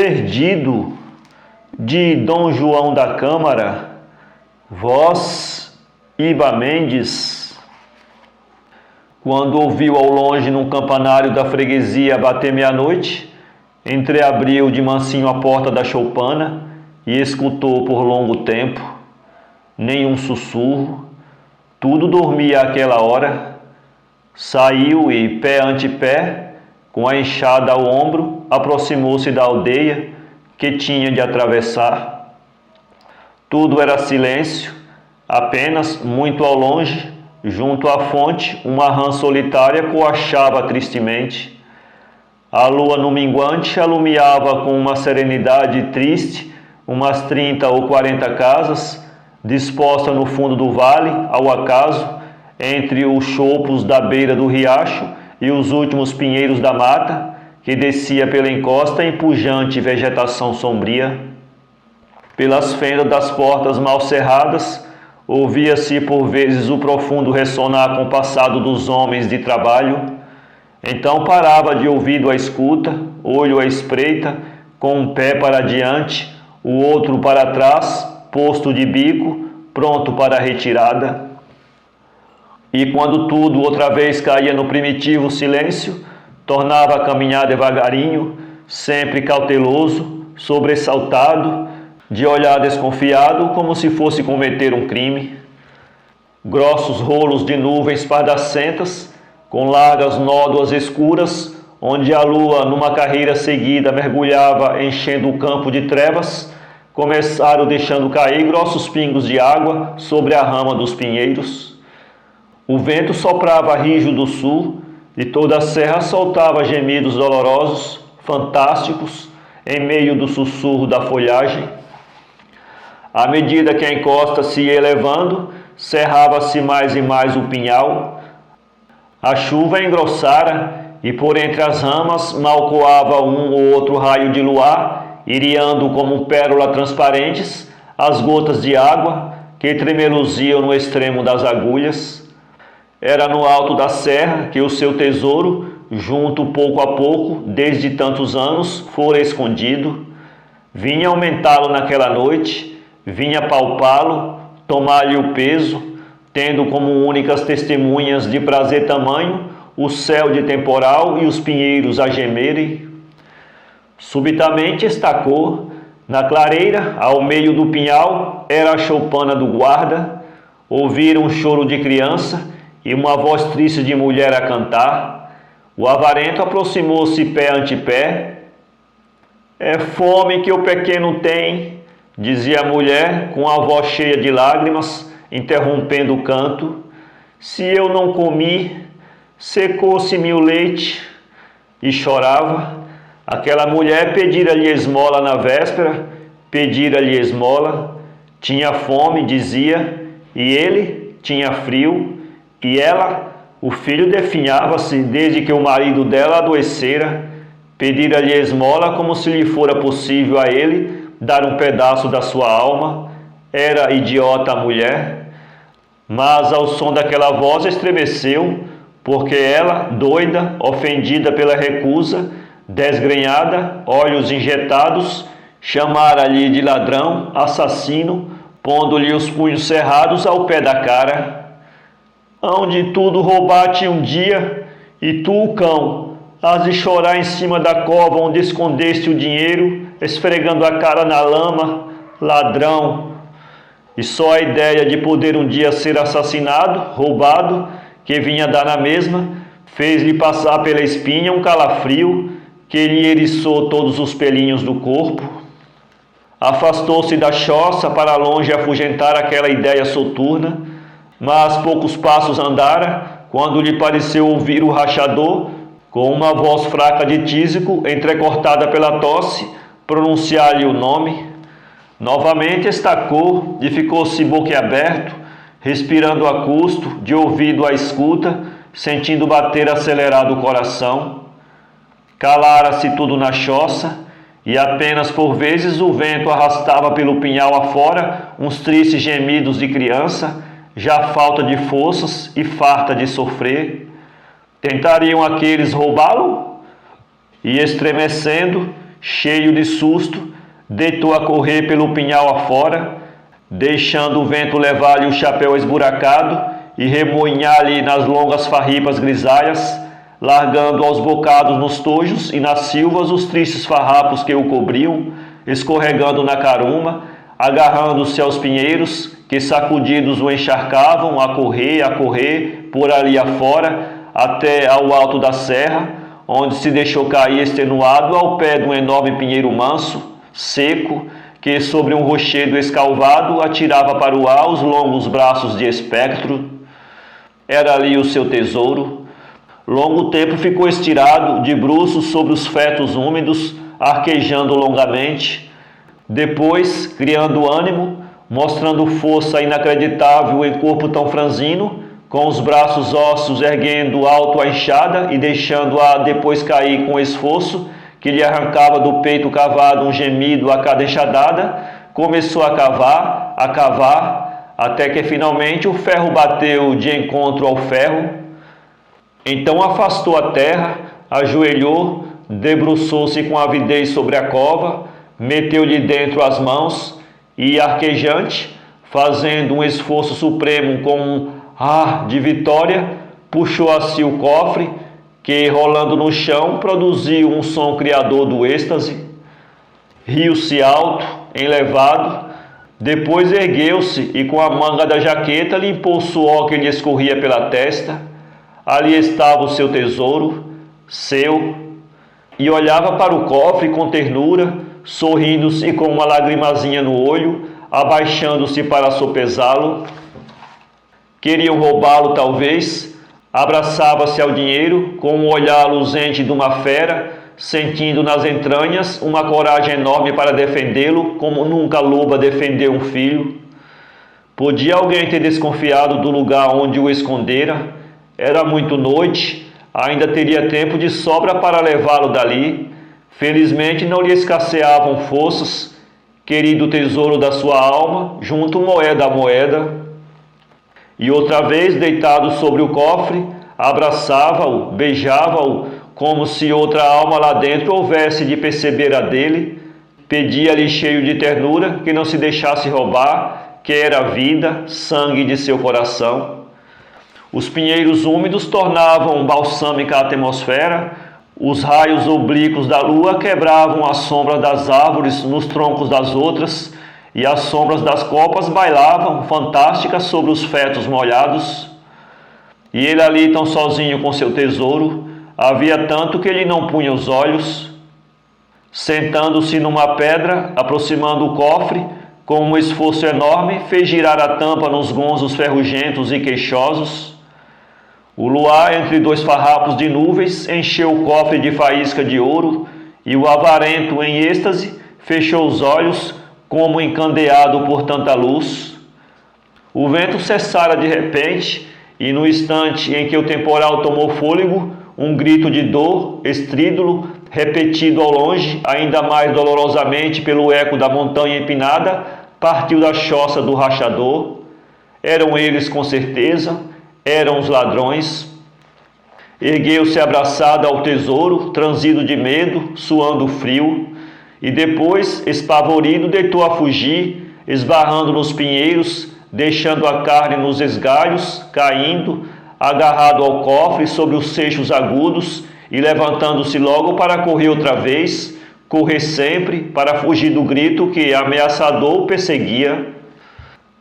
Perdido, de Dom João da Câmara, voz Iba Mendes. Quando ouviu ao longe num campanário da freguesia bater meia-noite, entreabriu de mansinho a porta da choupana e escutou por longo tempo, nenhum sussurro, tudo dormia àquela hora. Saiu e, pé ante pé, com a enxada ao ombro, aproximou-se da aldeia que tinha de atravessar. Tudo era silêncio, apenas, muito ao longe, junto à fonte, uma rã solitária coachava tristemente. A lua no minguante alumiava com uma serenidade triste umas 30 ou 40 casas, dispostas no fundo do vale, ao acaso, entre os choupos da beira do riacho e os últimos pinheiros da mata, que descia pela encosta em pujante vegetação sombria. Pelas fendas das portas mal cerradas, ouvia-se por vezes o profundo ressonar compassado dos homens de trabalho. Então parava de ouvido à escuta, olho à espreita, com um pé para diante, o outro para trás, posto de bico, pronto para a retirada. E quando tudo outra vez caía no primitivo silêncio, tornava a caminhar devagarinho, sempre cauteloso, sobressaltado, de olhar desconfiado, como se fosse cometer um crime. Grossos rolos de nuvens pardacentas, com largas nódoas escuras, onde a lua, numa carreira seguida, mergulhava enchendo o campo de trevas, começaram deixando cair grossos pingos de água sobre a rama dos pinheiros. O vento soprava rijo do sul, e toda a serra soltava gemidos dolorosos, fantásticos, em meio do sussurro da folhagem. À medida que a encosta se ia elevando, cerrava-se mais e mais o pinhal. A chuva engrossara, e por entre as ramas mal coava um ou outro raio de luar, iriando como pérolas transparentes as gotas de água que tremeluziam no extremo das agulhas. Era no alto da serra que o seu tesouro, junto pouco a pouco, desde tantos anos, fora escondido. Vinha aumentá-lo naquela noite, vinha palpá-lo, tomar-lhe o peso, tendo como únicas testemunhas de prazer tamanho o céu de temporal e os pinheiros a gemerem. Subitamente estacou, na clareira, ao meio do pinhal, era a choupana do guarda. Ouviram um choro de criança e uma voz triste de mulher a cantar. O avarento aproximou-se pé ante pé. É fome que o pequeno tem, dizia a mulher, com a voz cheia de lágrimas, interrompendo o canto. Se eu não comi, secou-se-me o leite. E chorava. Aquela mulher pedira-lhe esmola na véspera, pedira-lhe esmola. Tinha fome, dizia, e ele tinha frio. E ela, o filho, definhava-se desde que o marido dela adoecera. Pedira-lhe esmola como se lhe fora possível a ele dar um pedaço da sua alma. Era idiota a mulher. Mas ao som daquela voz estremeceu, porque ela, doida, ofendida pela recusa, desgrenhada, olhos injetados, chamara-lhe de ladrão, assassino, pondo-lhe os punhos cerrados ao pé da cara. Hão de tudo roubar-te um dia, e tu, o cão, has de chorar em cima da cova onde escondeste o dinheiro, esfregando a cara na lama, ladrão. E só a ideia de poder um dia ser assassinado, roubado, que vinha dar na mesma, fez-lhe passar pela espinha um calafrio que lhe eriçou todos os pelinhos do corpo. Afastou-se da choça para longe afugentar aquela ideia soturna, mas poucos passos andara, quando lhe pareceu ouvir o rachador, com uma voz fraca de tísico, entrecortada pela tosse, pronunciar-lhe o nome. Novamente estacou e ficou-se boquiaberto, respirando a custo, de ouvido à escuta, sentindo bater acelerado o coração. Calara-se tudo na choça, e apenas por vezes o vento arrastava pelo pinhal afora uns tristes gemidos de criança, já falta de forças e farta de sofrer. Tentariam aqueles roubá-lo? E estremecendo, cheio de susto, deitou a correr pelo pinhal afora, deixando o vento levar-lhe o chapéu esburacado e remoinhar-lhe nas longas farripas grisalhas, largando aos bocados nos tojos e nas silvas os tristes farrapos que o cobriam, escorregando na caruma, agarrando-se aos pinheiros, que sacudidos o encharcavam a correr, por ali afora, até ao alto da serra, onde se deixou cair extenuado ao pé de um enorme pinheiro manso, seco, que sobre um rochedo escalvado atirava para o ar os longos braços de espectro. Era ali o seu tesouro. Longo tempo ficou estirado, de bruços sobre os fetos úmidos, arquejando longamente. Depois, criando ânimo, mostrando força inacreditável em corpo tão franzino, com os braços ossos erguendo alto a enxada e deixando-a depois cair com esforço, que lhe arrancava do peito cavado um gemido a cada enxadada, começou a cavar, até que finalmente o ferro bateu de encontro ao ferro. Então afastou a terra, ajoelhou, debruçou-se com avidez sobre a cova, meteu-lhe dentro as mãos e, arquejante, fazendo um esforço supremo com um ar de vitória, puxou a si o cofre, que, rolando no chão, produziu um som criador do êxtase. Riu-se alto, enlevado, depois ergueu-se e com a manga da jaqueta limpou o suor que lhe escorria pela testa. Ali estava o seu tesouro, seu, e olhava para o cofre com ternura, sorrindo-se com uma lagrimazinha no olho, abaixando-se para sopesá-lo. Queriam roubá-lo, talvez. Abraçava-se ao dinheiro com um olhar luzente de uma fera, sentindo nas entranhas uma coragem enorme para defendê-lo, como nunca a loba defendeu um filho. Podia alguém ter desconfiado do lugar onde o escondera? Era muito noite, ainda teria tempo de sobra para levá-lo dali. Felizmente não lhe escasseavam forças. Querido tesouro da sua alma, junto moeda a moeda. E outra vez, deitado sobre o cofre, abraçava-o, beijava-o, como se outra alma lá dentro houvesse de perceber a dele. Pedia-lhe cheio de ternura que não se deixasse roubar, que era a vida, sangue de seu coração. Os pinheiros úmidos tornavam balsâmica a atmosfera, os raios oblíquos da lua quebravam a sombra das árvores nos troncos das outras, e as sombras das copas bailavam, fantásticas, sobre os fetos molhados. E ele ali tão sozinho com seu tesouro, havia tanto que ele não punha os olhos. Sentando-se numa pedra, aproximando o cofre, com um esforço enorme, fez girar a tampa nos gonzos ferrugentos e queixosos. O luar, entre dois farrapos de nuvens, encheu o cofre de faísca de ouro, e o avarento, em êxtase, fechou os olhos, como encandeado por tanta luz. O vento cessara de repente, e no instante em que o temporal tomou fôlego, um grito de dor, estrídulo, repetido ao longe, ainda mais dolorosamente pelo eco da montanha empinada, partiu da choça do rachador. Eram eles com certeza, eram os ladrões. Ergueu-se abraçado ao tesouro, transido de medo, suando frio, e depois, espavorido, deitou a fugir, esbarrando nos pinheiros, deixando a carne nos esgalhos, caindo, agarrado ao cofre sobre os seixos agudos e levantando-se logo para correr outra vez, correr sempre, para fugir do grito que, ameaçador, o perseguia.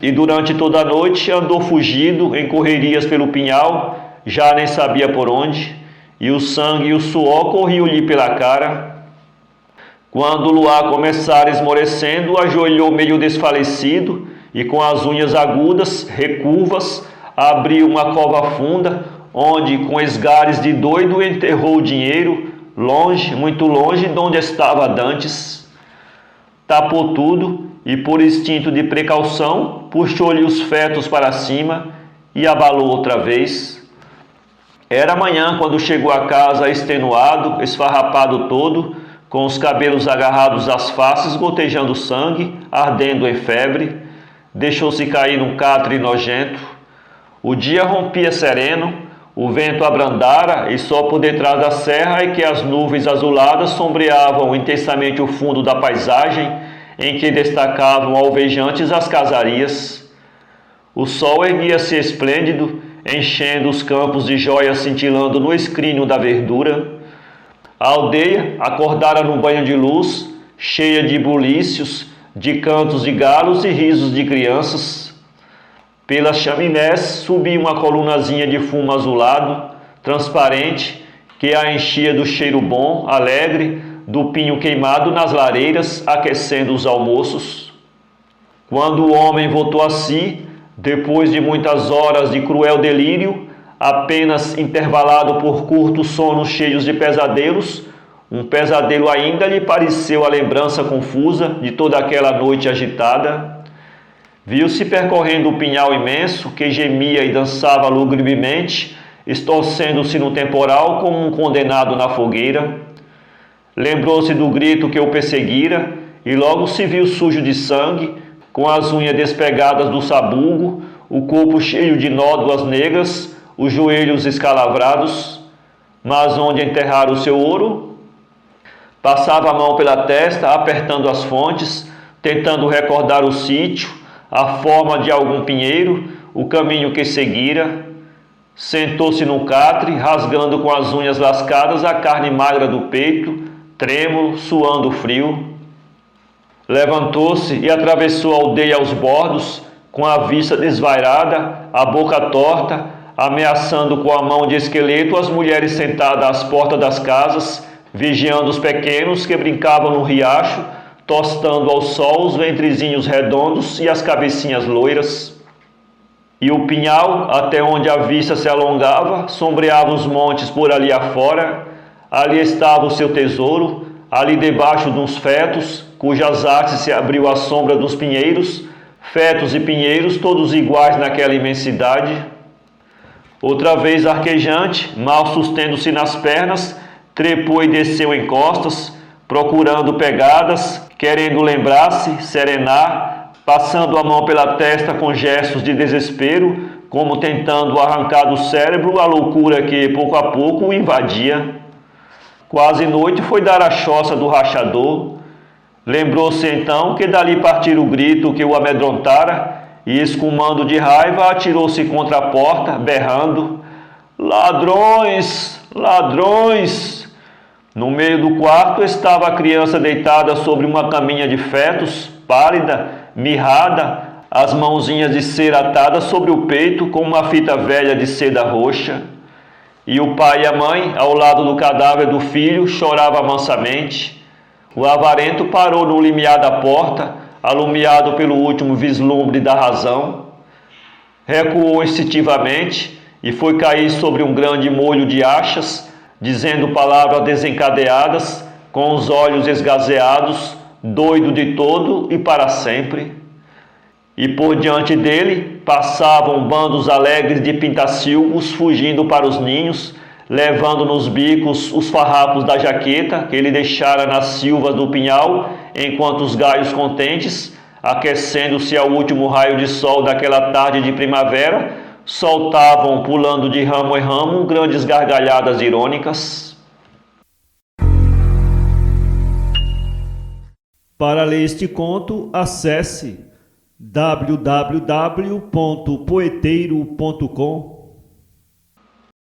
E durante toda a noite andou fugido em correrias pelo pinhal, já nem sabia por onde, e o sangue e o suor corriam-lhe pela cara. Quando o luar começara esmorecendo, ajoelhou meio desfalecido e com as unhas agudas, recurvas, abriu uma cova funda, onde com esgares de doido enterrou o dinheiro, longe, muito longe de onde estava dantes. Tapou tudo e, por instinto de precaução, puxou-lhe os fetos para cima e abalou outra vez. Era manhã quando chegou a casa extenuado, esfarrapado todo, com os cabelos agarrados às faces, gotejando sangue, ardendo em febre. Deixou-se cair num catre nojento. O dia rompia sereno, o vento abrandara e só por detrás da serra é que as nuvens azuladas sombreavam intensamente o fundo da paisagem, em que destacavam alvejantes as casarias. O sol erguia-se esplêndido, enchendo os campos de jóias cintilando no escrínio da verdura. A aldeia acordara num banho de luz, cheia de bulícios, de cantos de galos e risos de crianças. Pelas chaminés subia uma colunazinha de fumo azulado, transparente, que a enchia do cheiro bom, alegre, do pinho queimado nas lareiras, aquecendo os almoços. Quando o homem voltou a si, depois de muitas horas de cruel delírio, apenas intervalado por curtos sonos cheios de pesadelos, um pesadelo ainda lhe pareceu a lembrança confusa de toda aquela noite agitada. Viu-se percorrendo o pinhal imenso, que gemia e dançava lugubremente, estorcendo-se no temporal como um condenado na fogueira. Lembrou-se do grito que o perseguira, e logo se viu sujo de sangue, com as unhas despegadas do sabugo, o corpo cheio de nódoas negras, os joelhos escalavrados. Mas onde enterrar o seu ouro? Passava a mão pela testa, apertando as fontes, tentando recordar o sítio, a forma de algum pinheiro, o caminho que seguira. Sentou-se no catre, rasgando com as unhas lascadas a carne magra do peito, trêmulo, suando frio. Levantou-se e atravessou a aldeia aos bordos, com a vista desvairada, a boca torta, ameaçando com a mão de esqueleto as mulheres sentadas às portas das casas, vigiando os pequenos que brincavam no riacho, tostando ao sol os ventrezinhos redondos e as cabecinhas loiras. E o pinhal, até onde a vista se alongava, sombreava os montes por ali afora. Ali estava o seu tesouro, ali debaixo de uns fetos, cujas hastes se abriu à sombra dos pinheiros, fetos e pinheiros todos iguais naquela imensidade. Outra vez arquejante, mal sustendo-se nas pernas, trepou e desceu em costas, procurando pegadas, querendo lembrar-se, serenar, passando a mão pela testa com gestos de desespero, como tentando arrancar do cérebro a loucura que pouco a pouco o invadia. Quase noite foi dar a choça do rachador. Lembrou-se então que dali partira o grito que o amedrontara, e escumando de raiva atirou-se contra a porta, berrando: "Ladrões! Ladrões!" No meio do quarto estava a criança deitada sobre uma caminha de fetos, pálida, mirrada, as mãozinhas de cera atadas sobre o peito com uma fita velha de seda roxa. E o pai e a mãe, ao lado do cadáver do filho, choravam mansamente. O avarento parou no limiar da porta, alumiado pelo último vislumbre da razão. Recuou instintivamente e foi cair sobre um grande molho de achas, dizendo palavras desencadeadas, com os olhos esgazeados, doido de todo e para sempre. E por diante dele passavam bandos alegres de pintacilgos fugindo para os ninhos, levando nos bicos os farrapos da jaqueta que ele deixara nas silvas do pinhal, enquanto os galhos contentes, aquecendo-se ao último raio de sol daquela tarde de primavera, soltavam, pulando de ramo em ramo, grandes gargalhadas irônicas. Para ler este conto, acesse www.poeteiro.com